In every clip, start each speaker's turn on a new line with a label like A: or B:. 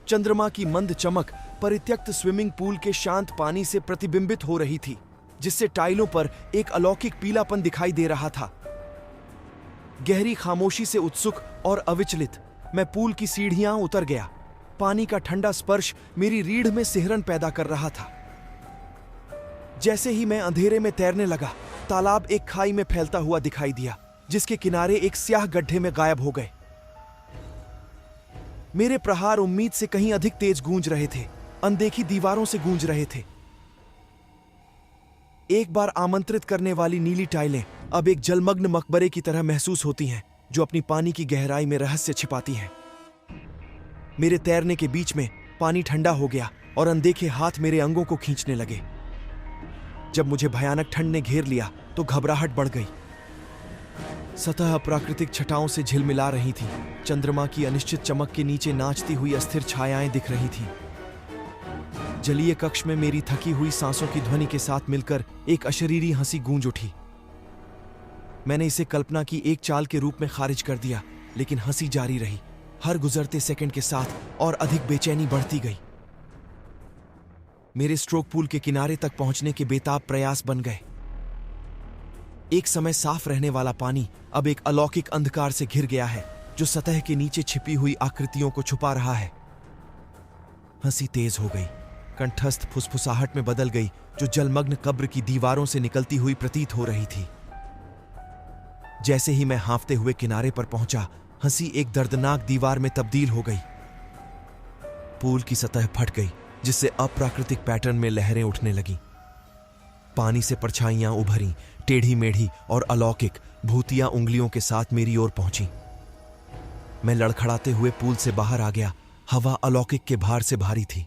A: चंद्रमा की मंद चमक परित्यक्त स्विमिंग पूल के शांत पानी से प्रतिबिंबित हो रही थी, जिससे टाइलों पर एक अलौकिक पीलापन दिखाई दे रहा था। गहरी खामोशी से उत्सुक और अविचलित मैं पूल की सीढ़ियां उतर गया। पानी का ठंडा स्पर्श मेरी रीढ़ में सिहरन पैदा कर रहा था। जैसे ही मैं अंधेरे में तैरने लगा, तालाब एक खाई में फैलता हुआ दिखाई दिया, जिसके किनारे एक स्याह गड्ढे में गायब हो गए। मेरे प्रहार उम्मीद से कहीं अधिक तेज गूंज रहे थे, अनदेखी दीवारों से गूंज रहे थे। एक बार आमंत्रित करने वाली नीली टाइलें अब एक जलमग्न मकबरे की तरह महसूस होती हैं, जो अपनी पानी की गहराई में रहस्य छिपाती हैं। मेरे तैरने के बीच में पानी ठंडा हो गया और अनदेखे हाथ मेरे अंगों को खींचने लगे। जब मुझे भयानक ठंड ने घेर लिया तो घबराहट बढ़ गई। सतह अप्राकृतिक छटाओं से झिलमिला रही थी। चंद्रमा की अनिश्चित चमक के नीचे नाचती हुई अस्थिर छायाएं दिख रही थीं। जलीय कक्ष में मेरी थकी हुई सांसों की ध्वनि के साथ मिलकर एक अशरीरी हंसी गूंज उठी। मैंने इसे कल्पना की एक चाल के रूप में खारिज कर दिया, लेकिन हंसी जारी रही। हर गुजरते सेकंड के साथ और अधिक बेचैनी बढ़ती गई। मेरे स्ट्रोक पूल के किनारे तक पहुंचने के बेताब प्रयास बन गए। एक समय साफ रहने वाला पानी अब एक अलौकिक अंधकार से घिर गया है, जो सतह के नीचे छिपी हुई आकृतियों को छुपा रहा है। हंसी तेज हो गई, कंठस्थ फुसफुसाहट में बदल गई, जो जलमग्न कब्र की दीवारों से निकलती हुई प्रतीत हो रही थी। जैसे ही मैं हाँफते हुए किनारे पर पहुंचा, हंसी एक दर्दनाक दीवार में तब्दील हो गई। पूल की सतह फट गई, जिससे अप्राकृतिक पैटर्न में लहरें उठने लगीं। पानी से परछाइयां उभरी, टेढ़ी मेढ़ी और अलौकिक भूतिया उंगलियों के साथ मेरी ओर पहुंची। मैं लड़खड़ाते हुए पूल से बाहर आ गया। हवा अलौकिक के भार से भारी थी।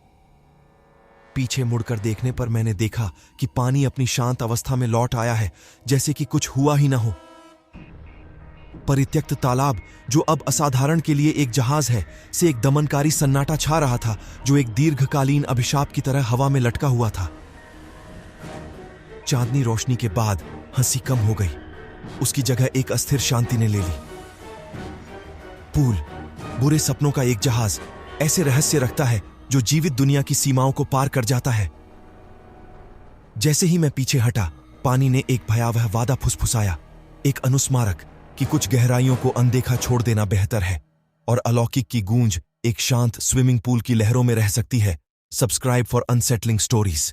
A: पीछे मुड़कर देखने पर मैंने देखा कि पानी अपनी शांत अवस्था में लौट आया है, जैसे कि कुछ हुआ ही ना हो। परित्यक्त तालाब, जो अब असाधारण के लिए एक जहाज है, से एक दमनकारी सन्नाटा छा रहा था, जो एक दीर्घकालीन अभिशाप की तरह हवा में लटका हुआ था। चांदनी रोशनी के बाद हंसी कम हो गई। उसकी जगह एक अस्थिर शांति ने ले ली। पूल, बुरे सपनों का एक जहाज, ऐसे रहस्य रखता है जो जीवित दुनिया की सीमाओं को पार कर जाता है। जैसे ही मैं पीछे हटा, पानी ने एक भयावह वादा फुसफुसाया, एक अनुस्मारक कि कुछ गहराइयों को अनदेखा छोड़ देना बेहतर है, और अलौकिक की गूंज एक शांत स्विमिंग पूल की लहरों में रह सकती है। Subscribe for unsettling stories.